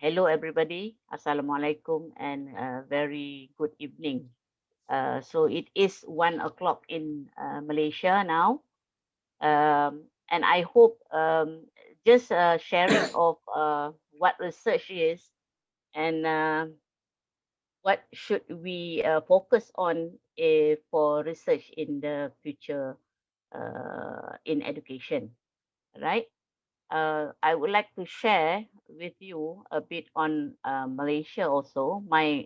Hello, everybody. Assalamualaikum and very good evening. So it is 1 o'clock in Malaysia now. And I hope just sharing of what research is and what should we focus on for research in the future in education, right? I would like to share with you a bit on Malaysia also, my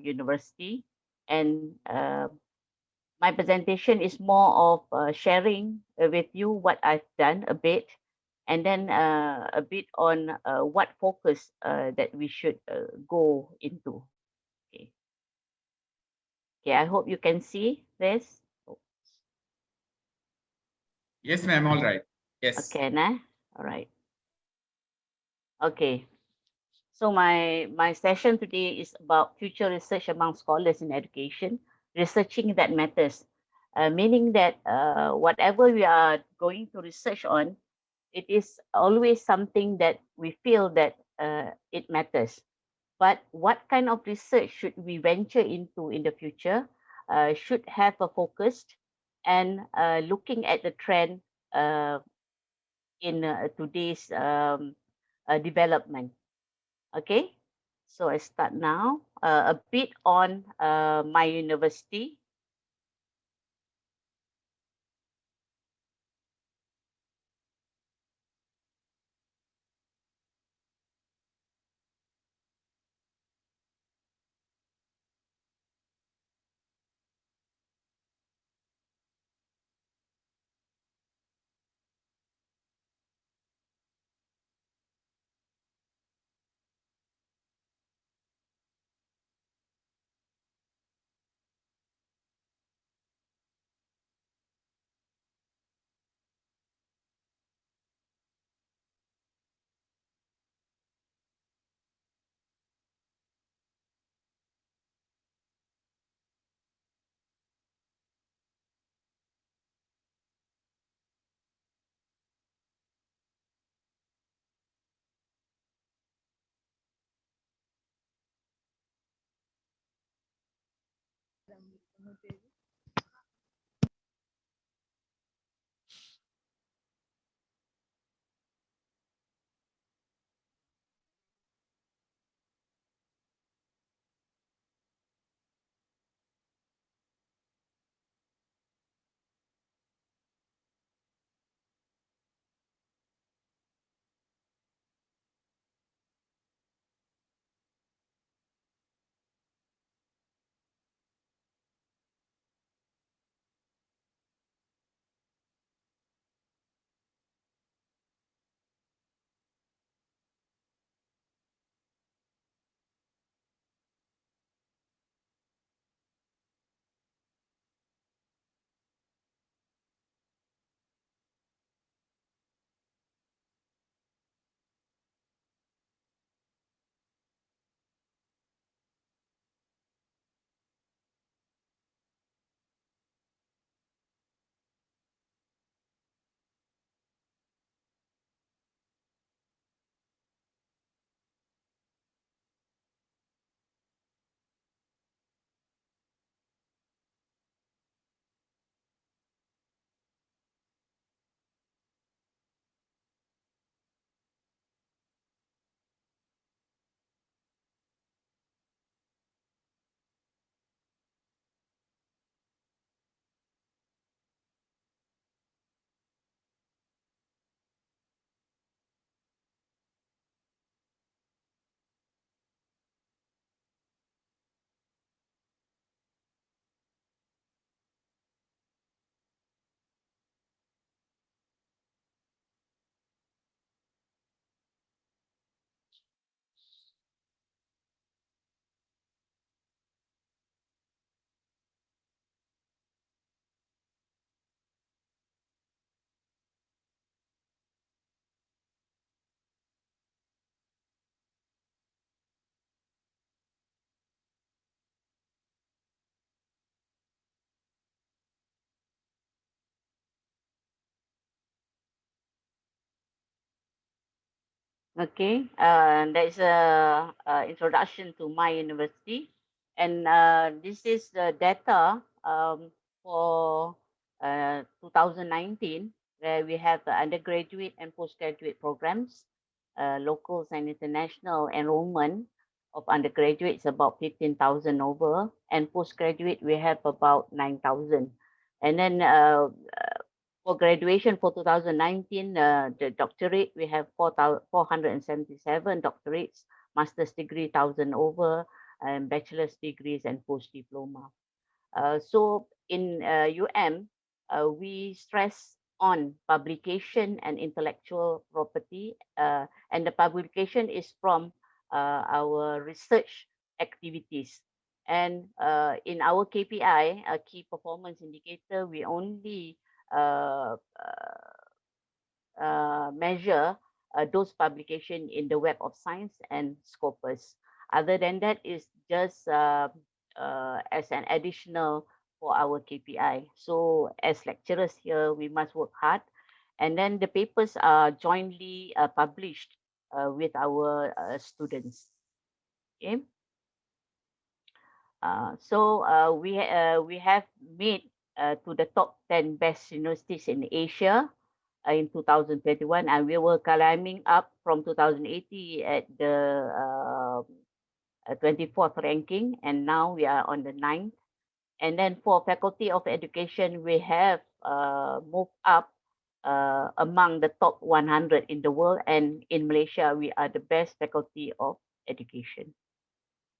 university, and my presentation is more of sharing with you what I've done a bit, and then a bit on what focus that we should go into. Okay. Okay, I hope you can see this. Yes, ma'am. All right. Yes. Okay, nah? All right. Okay. So my session today is about future research among scholars in education, researching that matters, meaning that whatever we are going to research on, it is always something that we feel that it matters. But what kind of research should we venture into in the future? Should have a focus and looking at the trend uh, in today's development. Okay, so I start now. A bit on my university. Okay, that is a introduction to my university, and this is the data for 2019, where we have the undergraduate and postgraduate programs, locals and international enrollment of undergraduates about 15,000 over, and postgraduate we have about 9,000, and then for graduation for 2019, the doctorate, we have 477 doctorates, master's degree, 1,000 over, and bachelor's degrees and post-diploma. So in we stress on publication and intellectual property, and the publication is from our research activities. And in our KPI, a key performance indicator, we only uh, measure those publication in the Web of Science and Scopus. Other than that, is just as an additional for our KPI. So as lecturers here, we must work hard. And then the papers are jointly published with our students. Okay. We have made to the top 10 best universities in Asia in 2021, and we were climbing up from 2018 at the 24th ranking, and now we are on the 9th. And then for Faculty of Education, we have moved up among the top 100 in the world, and in Malaysia, we are the best Faculty of Education.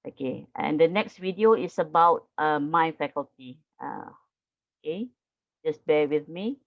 Okay, and the next video is about my faculty. Okay, just bear with me.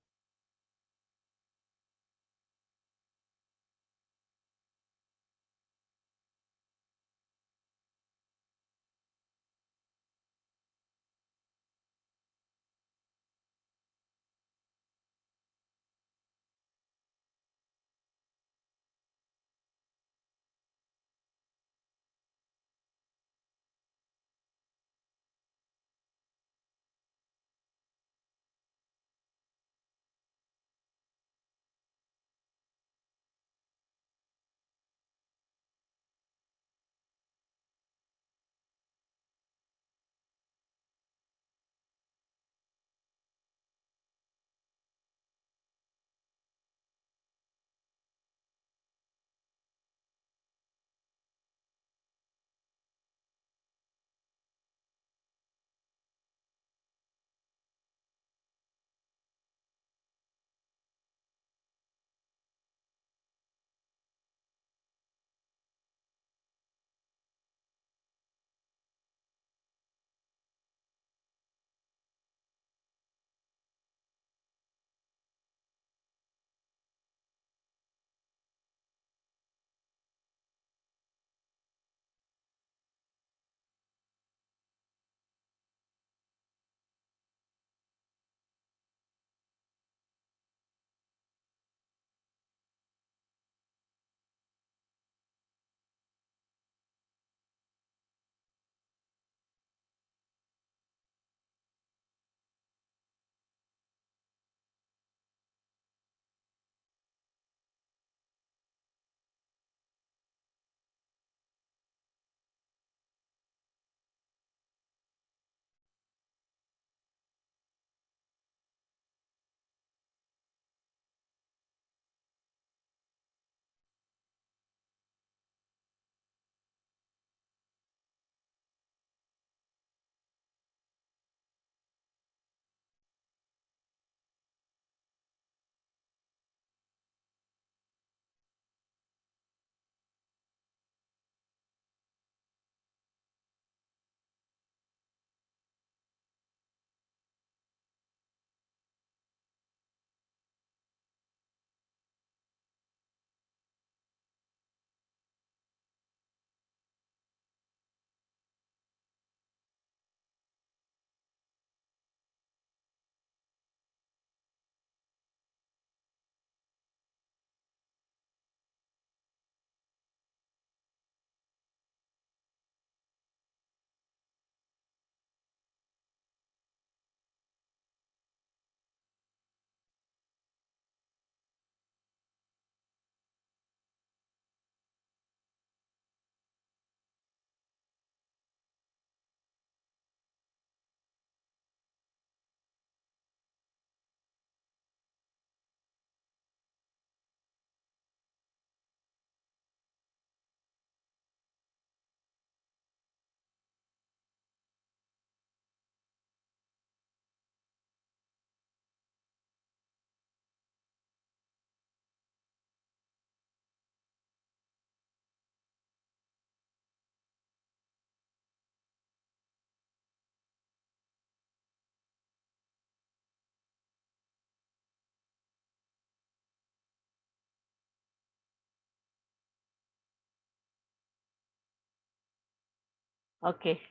Okay.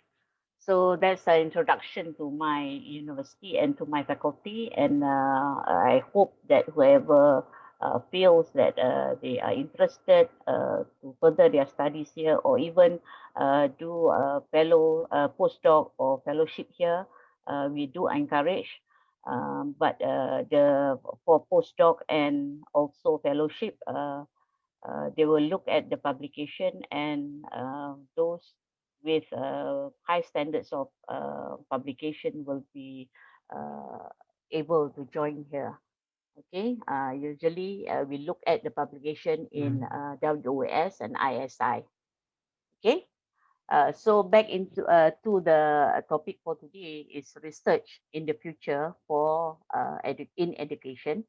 So that's an introduction to my university and to my faculty, and I hope that whoever feels that they are interested to further their studies here, or even do a fellow postdoc or fellowship here, we do encourage. But the for postdoc and also fellowship, they will look at the publication, and those with high standards of publication will be uh, able to join here. Okay, usually we look at the publication in WOS and ISI. Okay, so back into to the topic for today is research in the future for in education.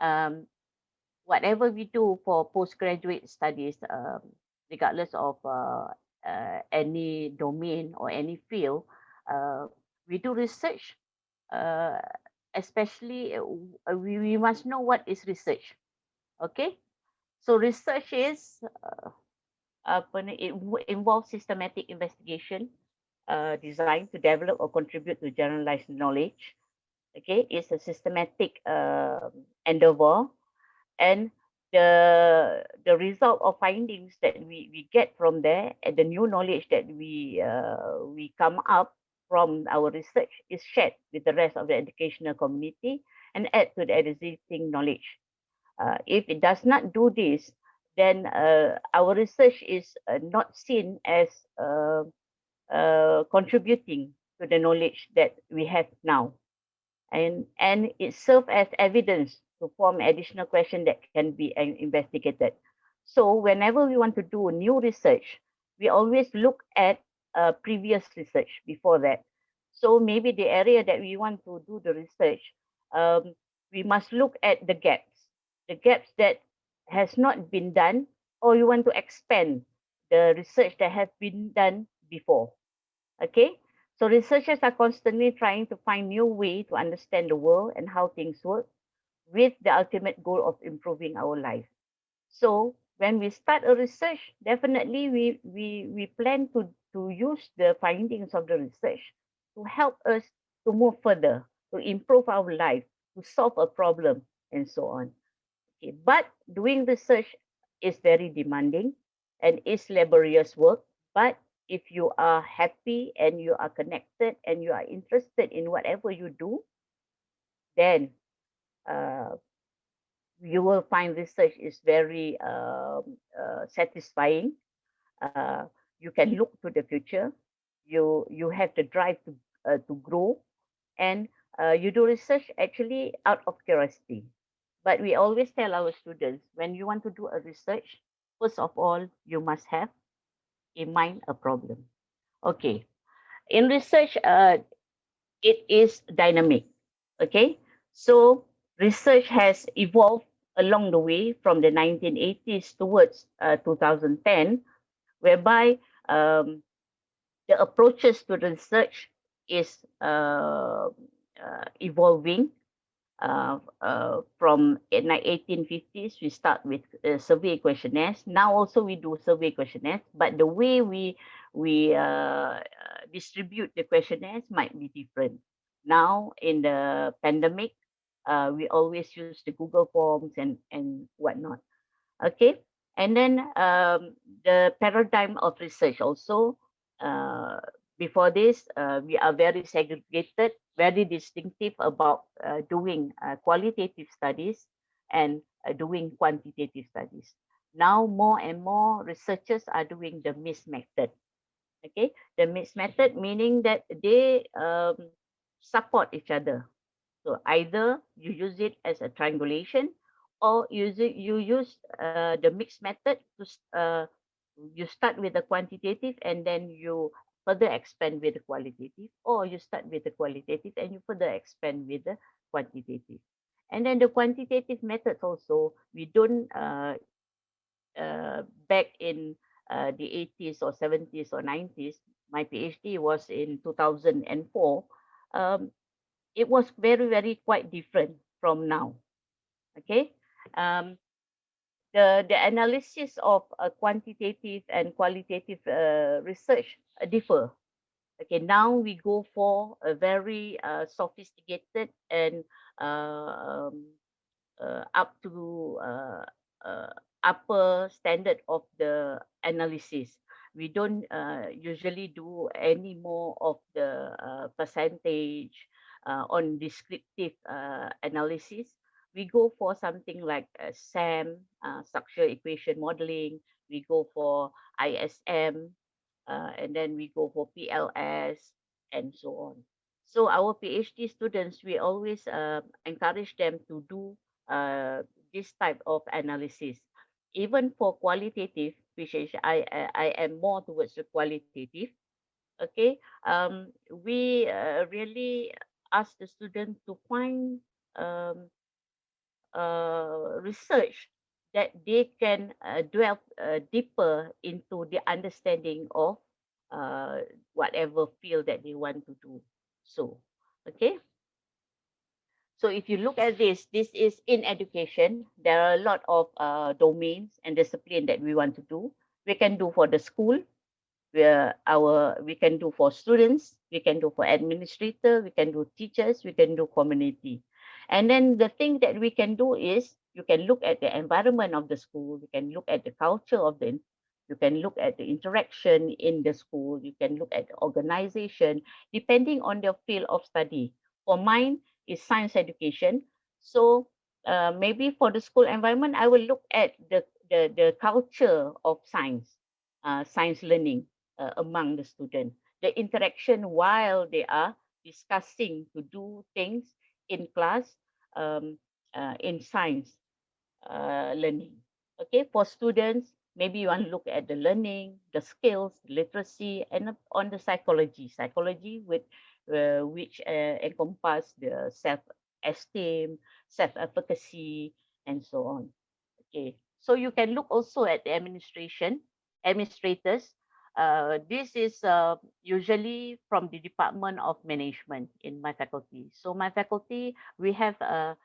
Um, Whatever we do for postgraduate studies, regardless of any domain or any field, uh, we do research. Uh, Especially, we must know what is research. Okay, so research is involves systematic investigation designed to develop or contribute to generalized knowledge. Okay, it's a systematic endeavor, and the result of findings that we get from there, and the new knowledge that we come up from our research is shared with the rest of the educational community and add to the existing knowledge. If it does not do this, then our research is not seen as contributing to the knowledge that we have now, and it serves as evidence to form additional question that can be investigated. So whenever we want to do new research, we always look at previous research before that. So maybe the area that we want to do the research, um, we must look at the gaps that has not been done, or you want to expand the research that has been done before. Okay, so researchers are constantly trying to find new way to understand the world and how things work, with the ultimate goal of improving our life. So when we start a research, definitely we plan to use the findings of the research to help us to move further, to improve our life, to solve a problem, and so on. Okay, but doing research is very demanding and is laborious work. But if you are happy and you are connected and you are interested in whatever you do, then uh, you will find research is very satisfying. Uh, you can look to the future. You have the drive to grow, and you do research actually out of curiosity. But we always tell our students, when you want to do a research, first of all, you must have in mind a problem. Okay. In research, it is dynamic. Okay. So research has evolved along the way from the 1980s towards 2010, whereby um, the approaches to research is evolving. From 1850s, we start with survey questionnaires. Now also we do survey questionnaires, but the way we distribute the questionnaires might be different. Now in the pandemic, we always use the Google Forms and whatnot. Okay, and then the paradigm of research also. Uh, Before this, we are very segregated, very distinctive about doing qualitative studies and doing quantitative studies. Now, more and more researchers are doing the mixed method. Okay, the mixed method meaning that they support each other. So either you use it as a triangulation, or you use the mixed method to you start with the quantitative and then you further expand with the qualitative, or you start with the qualitative and you further expand with the quantitative. And then the quantitative methods also, we don't back in the 80s or 70s or 90s. My PhD was in 2004. Um, it was very, very quite different from now. Okay. Um, the analysis of quantitative and qualitative research differ. Okay, now we go for a very sophisticated and uh, um, up to upper standard of the analysis. We don't usually do any more of the percentage on descriptive analysis. We go for something like SAM, structure equation modeling. We go for ISM, and then we go for PLS and so on. So our PhD students, we always encourage them to do uh, this type of analysis. Even for qualitative, which is I am more towards the qualitative. Okay, we really ask the student to find um, research that they can delve deeper into the understanding of uh, whatever field that they want to do. So, okay. So if you look at this is in education. There are a lot of domains and discipline that we want to do. We can do for the school, we can do for students, we can do for administrator, we can do teachers, we can do community. And then the thing that we can do is you can look at the environment of the school, you can look at the culture of the, you can look at the interaction in the school, you can look at the organization, depending on the field of study. For mine is science education. So maybe for the school environment, I will look at the culture of science learning among the student, the interaction while they are discussing to do things in class, um, in science learning. Okay, for students, maybe you want to look at the learning, the skills, literacy, and on the psychology with which encompass the self-esteem, self-efficacy, and so on. Okay, so you can look also at the administrators. This is usually from the Department of Management in my faculty. So my faculty, we have a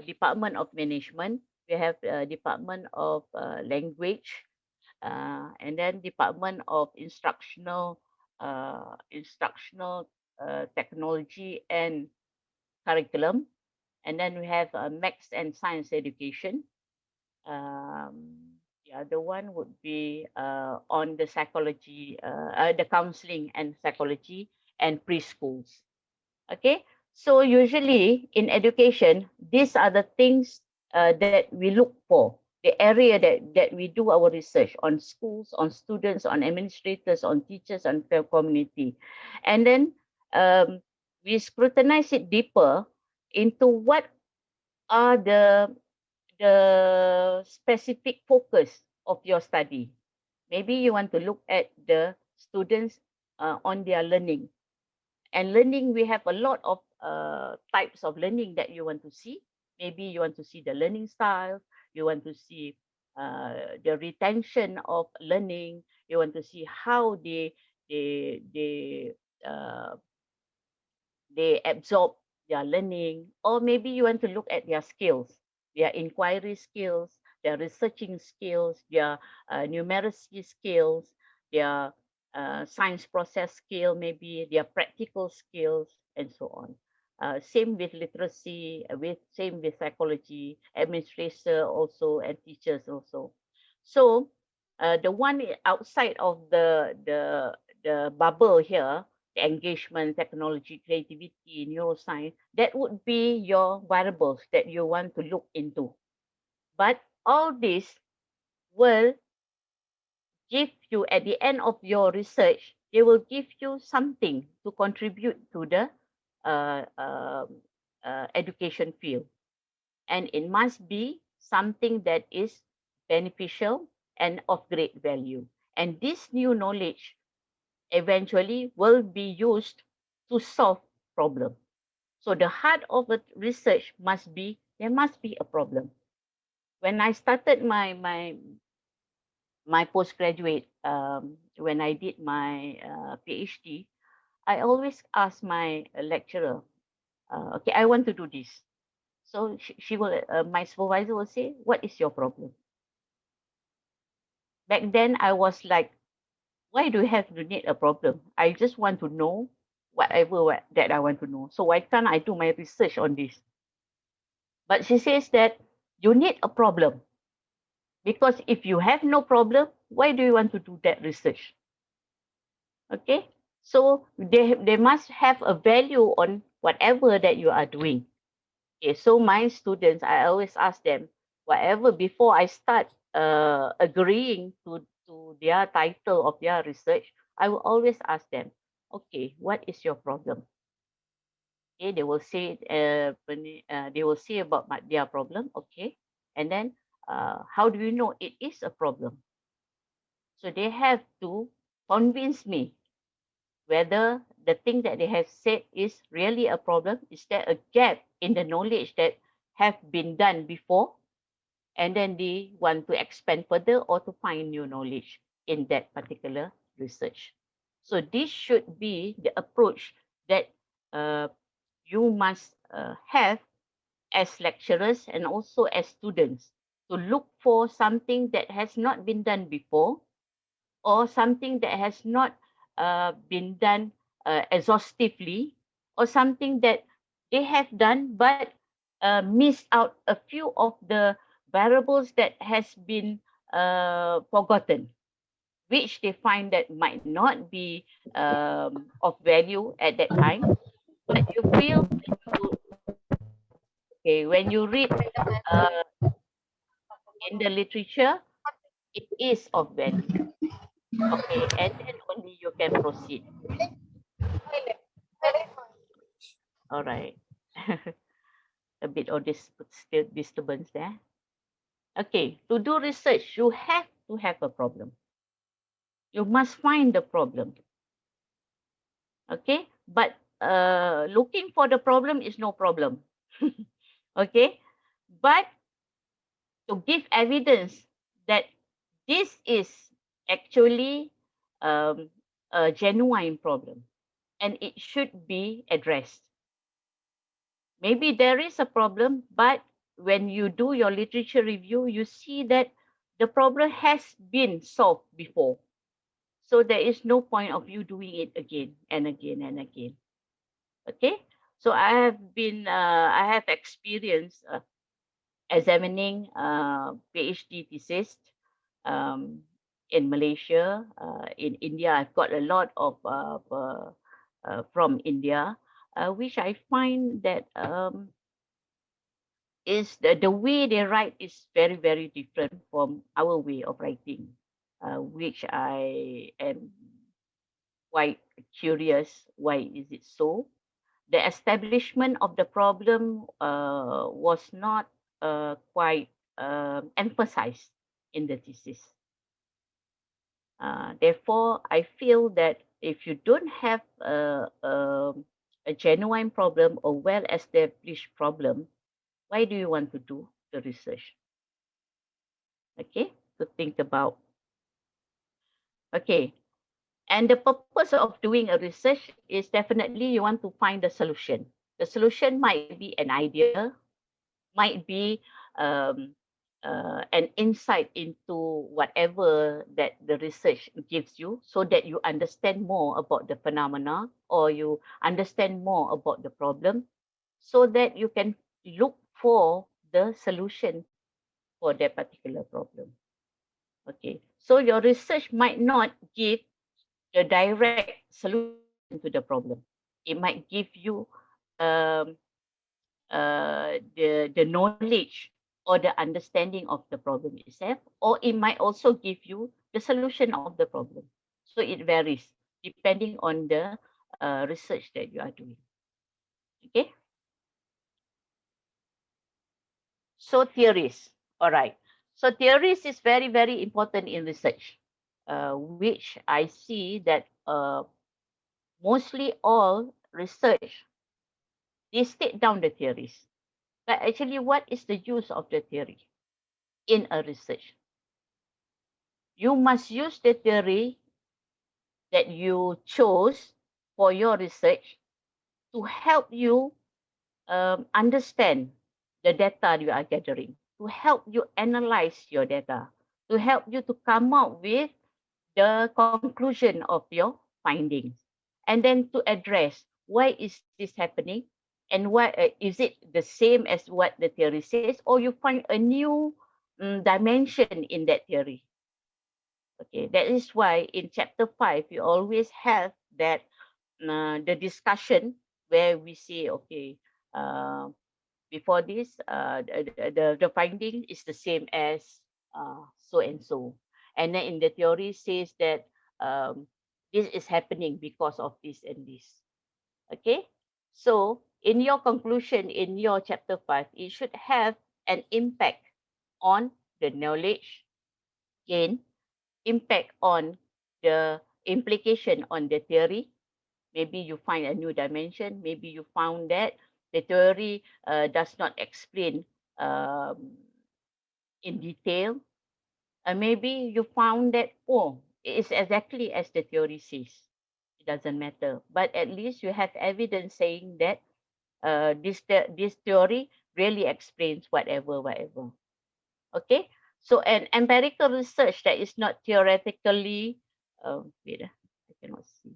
Department of Management, we have a Department of Language, and then Department of Instructional Technology and Curriculum, and then we have Maths and Science Education. The other one would be on the psychology, the counseling and psychology and preschools. Okay, so usually in education, these are the things that we look for. The area that we do our research on schools, on students, on administrators, on teachers, on the community, and then we scrutinize it deeper into what are the specific focus of your study. Maybe you want to look at the students on their learning. And learning, we have a lot of types of learning that you want to see. Maybe you want to see the learning style, you want to see the retention of learning, you want to see how they uh, they absorb their learning, or maybe you want to look at their skills, their inquiry skills, their researching skills, their numeracy skills, their science process skill, maybe their practical skills, and so on. Same with literacy, same with psychology, administrator also, and teachers also. So the one outside of the bubble here, the engagement, technology, creativity, neuroscience, that would be your variables that you want to look into. But all this will give you, at the end of your research, they will give you something to contribute to the uh, um, education field. And it must be something that is beneficial and of great value. And this new knowledge eventually will be used to solve problem. So the heart of the research must be, there must be a problem. When I started my postgraduate, when I did my PhD, I always ask my lecturer, okay, I want to do this. So she will, my supervisor will say, what is your problem? Back then, I was like, why do you have to need a problem? I just want to know whatever that I want to know. So why can't I do my research on this? But she says that you need a problem, because if you have no problem, why do you want to do that research? Okay, so they must have a value on whatever that you are doing. Okay, so my students, I always ask them, whatever before I start agreeing to their title of their research, I will always ask them, okay, what is your problem? Okay, they will say they will say about their problem. Okay, and then how do you know it is a problem? So they have to convince me whether the thing that they have said is really a problem. Is there a gap in the knowledge that have been done before, and then they want to expand further or to find new knowledge in that particular research? So this should be the approach that uh, you must have as lecturers and also as students, to look for something that has not been done before, or something that has not been done exhaustively, or something that they have done but missed out a few of the variables that has been forgotten, which they find that might not be of value at that time, but you feel that okay, when you read uh, in the literature, it is of value. Okay, and then only you can proceed. All right. A bit of this still disturbance there. Okay, to do research, you have to have a problem. You must find the problem. Okay, but looking for the problem is no problem. Okay, but to give evidence that this is actually um, a genuine problem and it should be addressed. Maybe there is a problem, but when you do your literature review, you see that the problem has been solved before. So there is no point of you doing it again and again and again. Okay. So I have experience examining PhD thesis um, in Malaysia, in India. I've got a lot of from India, which I find that is the way they write is very, very different from our way of writing, which I am quite curious. Why is it so? The establishment of the problem was not quite emphasized in the thesis. Therefore, I feel that if you don't have a genuine problem or well-established problem, why do you want to do the research? Okay, to think about. Okay, and the purpose of doing a research is definitely you want to find the solution. The solution might be an idea, might be um, an insight into whatever that the research gives you, so that you understand more about the phenomena, or you understand more about the problem, so that you can look for the solution for that particular problem. Okay, so your research might not give the direct solution to the problem. It might give you um, the knowledge or the understanding of the problem itself, or it might also give you the solution of the problem. So it varies depending on the research that you are doing. Okay. So theories. All right. So theories is very, very important in research, which I see that mostly all research, they state down the theories. But actually, what is the use of the theory in a research? You must use the theory that you chose for your research to help you understand the data you are gathering, to help you analyze your data, to help you to come up with the conclusion of your findings, and then to address why is this happening, and why is it the same as what the theory says, or you find a new dimension in that theory. Okay, that is why in chapter 5 you always have that the discussion where we say, okay, uh, before this, the finding is the same as so and so. And then in the theory says that this is happening because of this and this. Okay. So in your conclusion, in your chapter 5, it should have an impact on the knowledge gain, impact on the implication on the theory. Maybe you find a new dimension. Maybe you found that the theory does not explain in detail. Maybe you found that, oh, it is exactly as the theory says. It doesn't matter. But at least you have evidence saying that this theory really explains whatever. Okay? So an empirical research that is not theoretically, wait, I cannot see.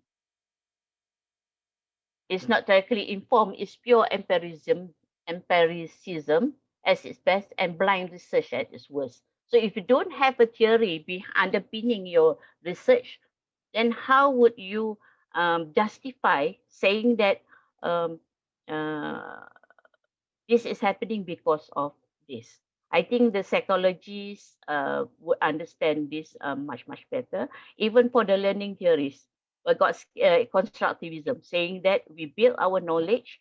It's not directly informed, it's pure empiricism as its best, and blind research at its worst. So if you don't have a theory underpinning your research, then how would you justify saying that um, uh, this is happening because of this? I think the psychologists would understand this much better. Even for the learning theories, we got constructivism saying that we build our knowledge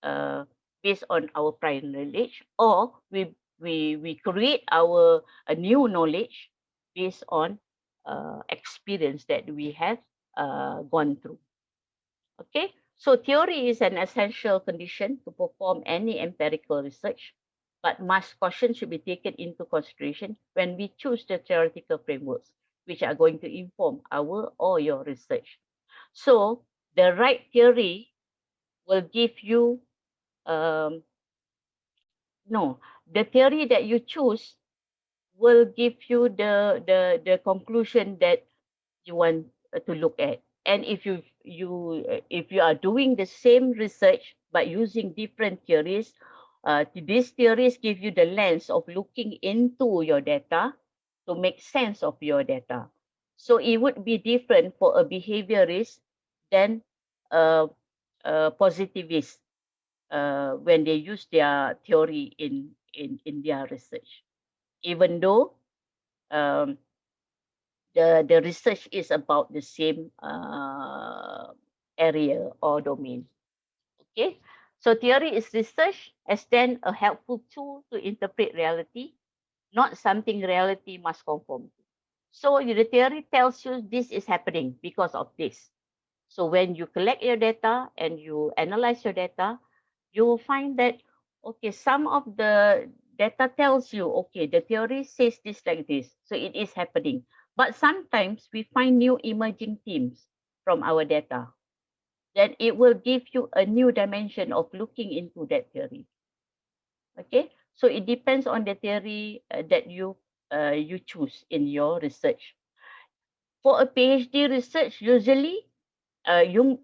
uh, based on our prior knowledge, or we create our a new knowledge based on experience that we have gone through. Okay, so theory is an essential condition to perform any empirical research, but much caution should be taken into consideration when we choose the theoretical frameworks which are going to inform our or your research. So the right theory will give you no, the theory that you choose will give you the conclusion that you want to look at. And if you are doing the same research but using different theories, these theories give you the lens of looking into your data to make sense of your data. So it would be different for a behaviorist than a positivist when they use their theory in their research, even though um, the research is about the same area or domain. Okay, so theory is research as then a helpful tool to interpret reality, not something reality must conform to. So the theory tells you this is happening because of this. So when you collect your data and you analyze your data, you will find that, okay, some of the data tells you, okay, the theory says this like this, so it is happening. But sometimes we find new emerging themes from our data. Then it will give you a new dimension of looking into that theory. Okay, so it depends on the theory that you choose in your research. For a PhD research, usually you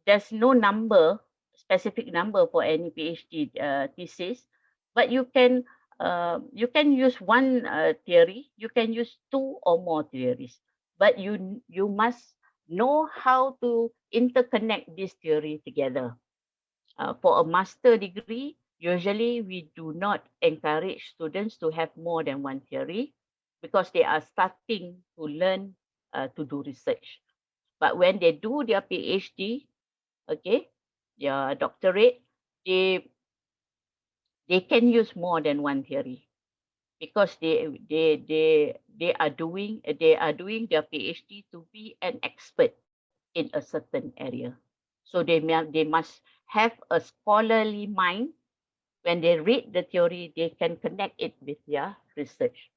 there's no specific number for any PhD thesis, but you can use one theory, you can use two or more theories, but you must know how to interconnect this theory together. For a master degree, usually we do not encourage students to have more than one theory because they are starting to learn to do research. But when they do their PhD, okay, their doctorate, they they can use more than one theory because they are doing their PhD to be an expert in a certain area. So they must have a scholarly mind. When they read the theory, they can connect it with their research.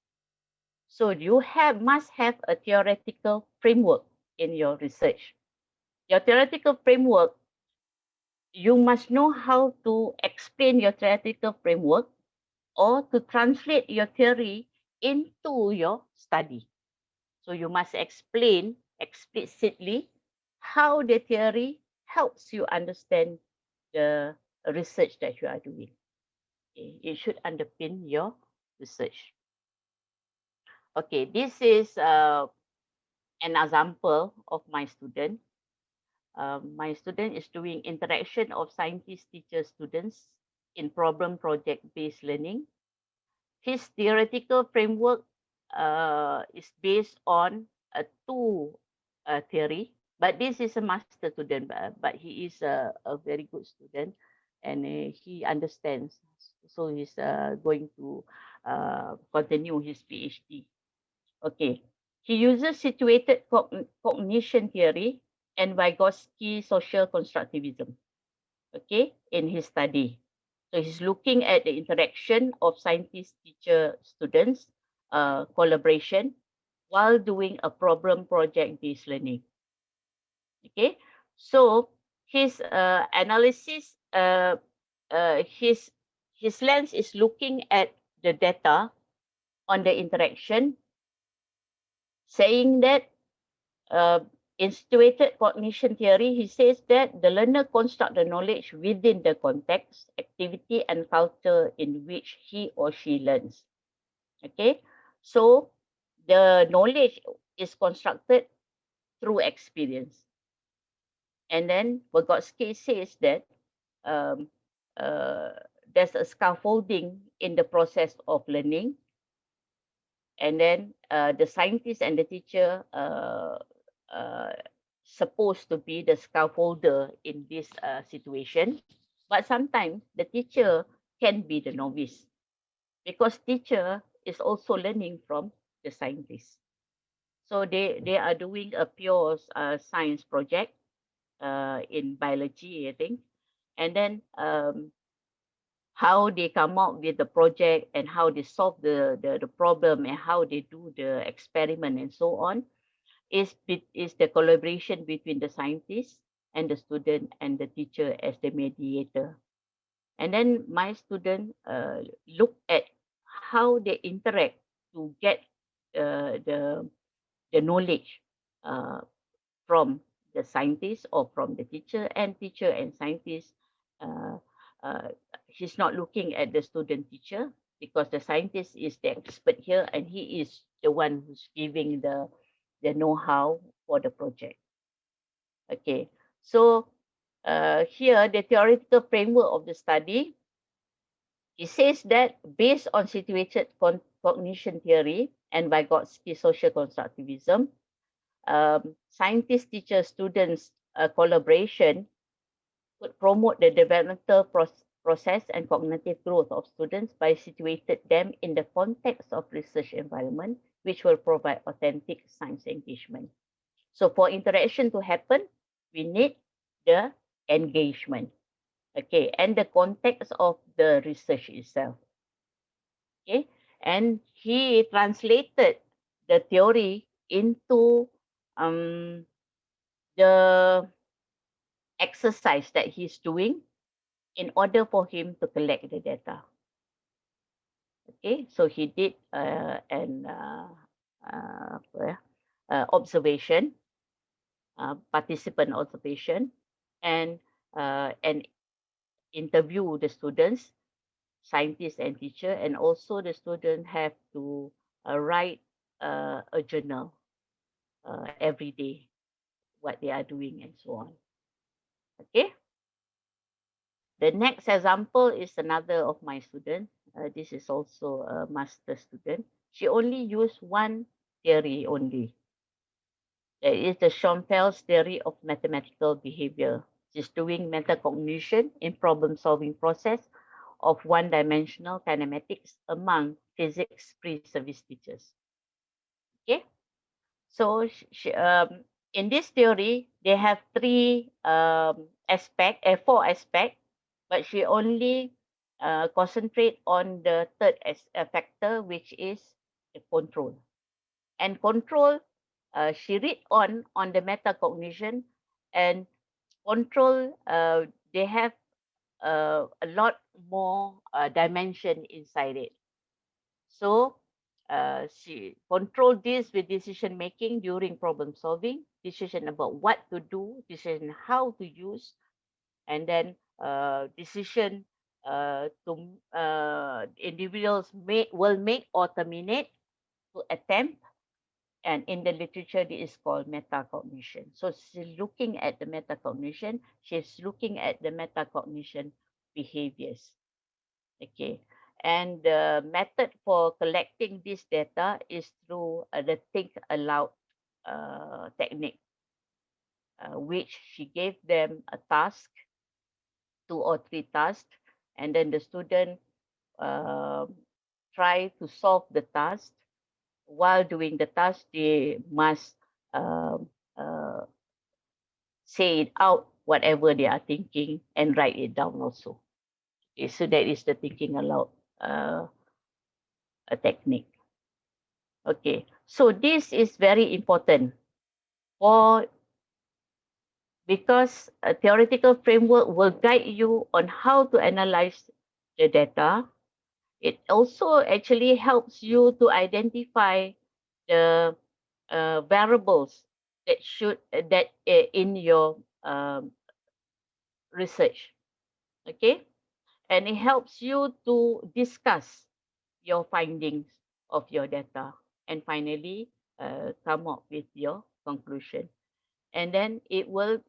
So you must have a theoretical framework in your research. Your theoretical framework, you must know how to explain your theoretical framework or to translate your theory into your study. So you must explain explicitly how the theory helps you understand the research that you are doing. Okay. It should underpin your research. Okay, this is an example of my student. My student is doing interaction of scientists, teachers, students in problem project-based learning. His theoretical framework is based on two theory, but this is a master student, but he is a very good student, and he understands. So he's going to continue his PhD. Okay. He uses situated cognition theory and Vygotsky social constructivism, okay, in his study. So he's looking at the interaction of scientists, teacher, students, collaboration while doing a problem project-based learning. Okay, so his analysis, his lens is looking at the data on the interaction, saying that in situated cognition theory, he says that the learner constructs the knowledge within the context, activity, and culture in which he or she learns. Okay, so the knowledge is constructed through experience. And then Vygotsky says that um, uh, there's a scaffolding in the process of learning, and then the scientist and the teacher uh, supposed to be the scaffolder in this situation, but sometimes the teacher can be the novice because teacher is also learning from the scientist. So they are doing a pure science project in biology, I think, and then how they come up with the project and how they solve the problem and how they do the experiment and so on is the collaboration between the scientist and the student and the teacher as the mediator. And then my student look at how they interact to get the knowledge uh, from the scientist or from the teacher and scientist. Uh, uh, he's not looking at the student teacher because the scientist is the expert here and he is the one who's giving the know-how for the project. Okay, so here the theoretical framework of the study, it says that based on situated cognition theory and Vygotsky social constructivism, scientists, teachers, students collaboration could promote the developmental process and cognitive growth of students by situated them in the context of research environment, which will provide authentic science engagement. So for interaction to happen, we need the engagement, okay, and the context of the research itself, okay. And he translated the theory into the exercise that he's doing in order for him to collect the data. Okay, so he did an observation, participant observation, and interview the students, scientists and teacher, and also the student have to write a journal every day, what they are doing and so on. Okay. The next example is another of my student. This is also a master student. She only used one theory only. That is the Schoenfeld's theory of mathematical behavior. She's doing metacognition in problem-solving process of one-dimensional kinematics among physics pre-service teachers. Okay, so in this theory, they have four aspects, but she only concentrate on the third factor, which is the control. And control, she read on the metacognition, and control, they have a lot more dimension inside it. So she control this with decision making during problem solving, decision about what to do, decision how to use, and then decision to individuals will make or terminate to attempt. And in the literature, this is called metacognition. So she's looking at the metacognition. She's looking at the metacognition behaviors. Okay. And the method for collecting this data is through the think aloud technique, which she gave them a task, 2 or 3 tasks, and then the student uh, try to solve the task. While doing the task, they must uh, say it out, whatever they are thinking, and write it down also. Okay, so that is the thinking aloud uh, a technique. Okay, so this is very important for because a theoretical framework will guide you on how to analyze the data. It also actually helps you to identify the variables that in your research. Okay, and it helps you to discuss your findings of your data and finally come up with your conclusion. And then it will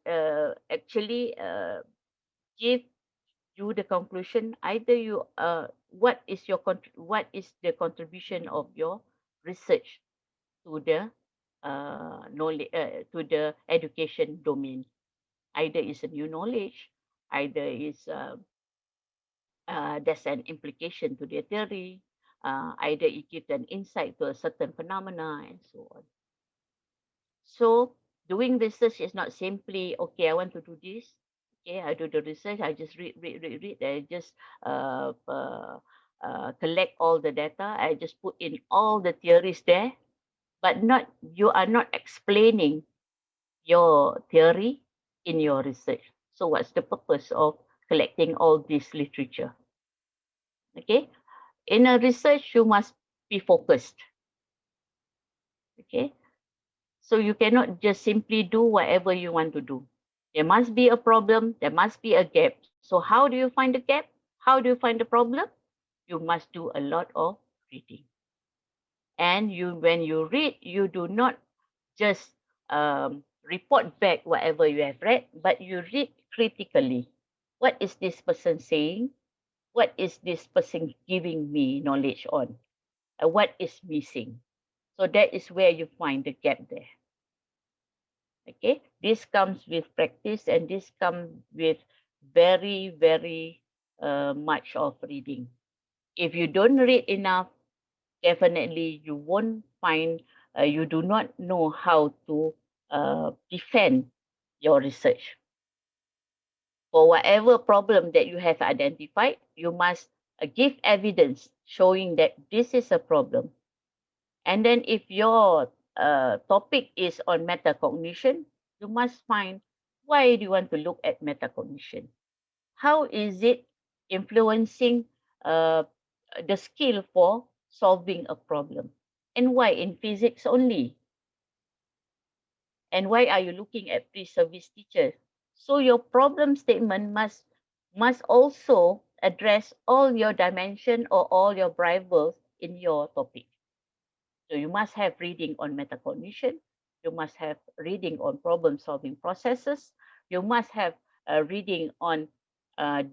actually give you the conclusion. Either you what is the contribution of your research to the knowledge to the education domain. Either is a new knowledge, either is there's an implication to their theory, either it gives an insight to a certain phenomena, and so on. So doing research is not simply, okay, I want to do this. Okay, I do the research, I just read, I just collect all the data, I just put in all the theories there, but not you are not explaining your theory in your research. So what's the purpose of collecting all this literature? Okay, in a research, you must be focused. Okay, so you cannot just simply do whatever you want to do. There must be a problem, there must be a gap. So how do you find the gap? How do you find the problem? You must do a lot of reading. And when you read, you do not just report back whatever you have read, but you read critically. What is this person saying? What is this person giving me knowledge on? What is missing? So that is where you find the gap there. Okay, this comes with practice and this comes with very much of reading. If you don't read enough, definitely you won't find, you do not know how to defend your research. For whatever problem that you have identified, you must give evidence showing that this is a problem. And then if your topic is on metacognition, you must find why do you want to look at metacognition? How is it influencing uh, the skill for solving a problem? And why in physics only? And why are you looking at pre-service teachers? So your problem statement must also address all your dimension or all your variables in your topic. So you must have reading on metacognition. You must have reading on problem-solving processes. You must have reading on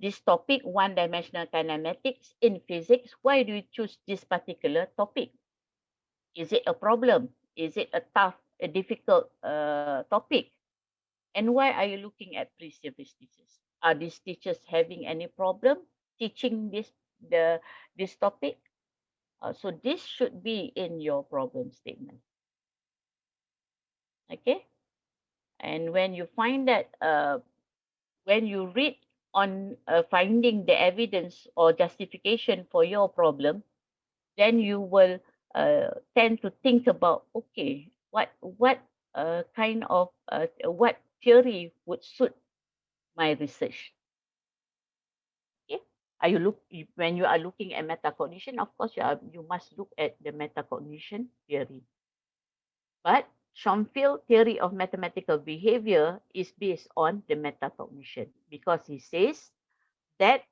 this topic, one-dimensional kinematics in physics. Why do you choose this particular topic? Is it a problem? Is it a tough, a difficult topic? And why are you looking at pre-service teachers? Are these teachers having any problem teaching this topic? So this should be in your problem statement. Okay, and when you find that when you read on finding the evidence or justification for your problem, then you will tend to think about, okay, what kind of what theory would suit my research. Okay, when you are looking at metacognition, of course you must look at the metacognition theory. But Schonfield's theory of mathematical behavior is based on the metacognition because he says that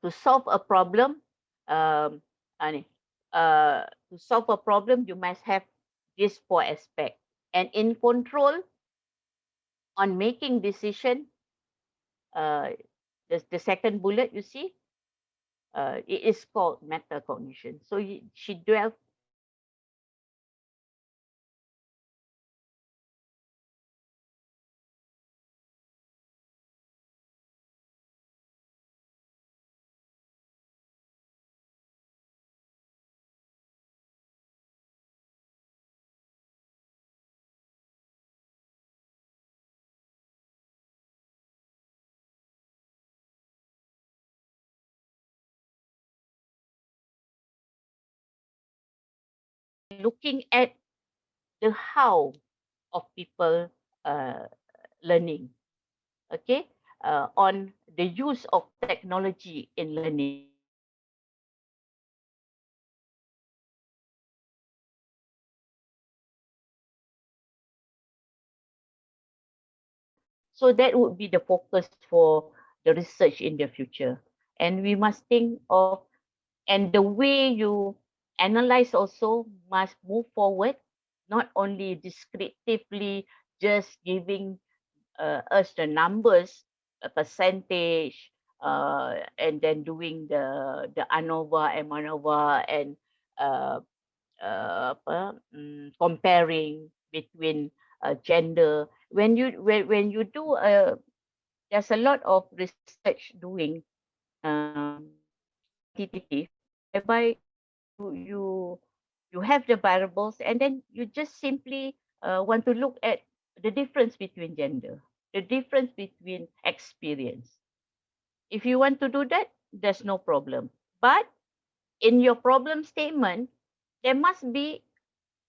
to solve a problem, um, to solve a problem, you must have these four aspects. And in control, on making decision, uh, the second bullet you see, it is called metacognition. So she dwells looking at the how of people uh, learning, okay, on the use of technology in learning. So that would be the focus for the research in the future. And we must think of, and the way you analyze also must move forward, not only descriptively just giving us the numbers, a percentage, and then doing the ANOVA and MANOVA and uh, comparing between gender. When you do there's a lot of research doing quantitative, whereby you you have the variables and then you just simply want to look at the difference between gender, the difference between experience. If you want to do that, there's no problem. But in your problem statement, there must be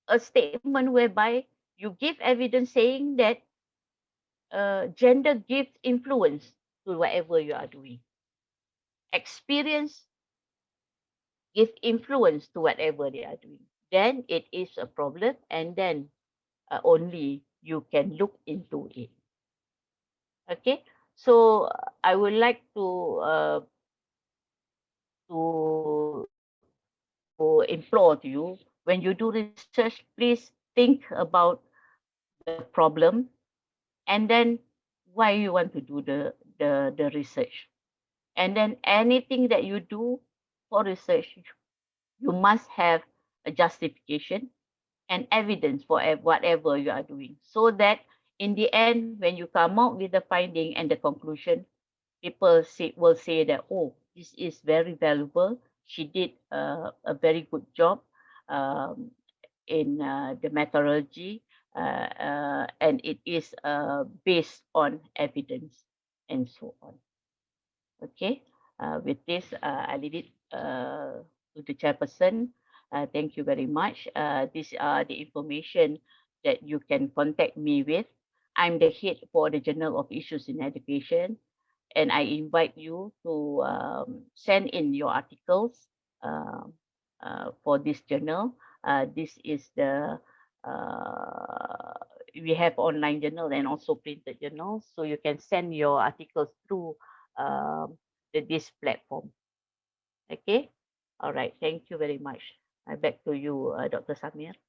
a statement whereby you give evidence saying that gender gives influence to whatever you are doing. Experience give influence to whatever they are doing. Then it is a problem, and then only you can look into it. Okay, so I would like to implore to you, when you do research, please think about the problem and then why you want to do the research. And then anything that you do for research, you must have a justification and evidence for whatever you are doing, so that in the end, when you come out with the finding and the conclusion, people will say that, oh, this is very valuable. She did a very good job um, in the methodology, and it is based on evidence and so on. Okay, with this, I leave it to the chairperson. Thank you very much. These are the information that you can contact me with. I'm the head for the Journal of Issues in Education, and I invite you to send in your articles uh, for this journal. This is the we have online journal and also printed journals, so you can send your articles through this platform. Okay, all right. Thank you very much. Back to you, Dr. Samir.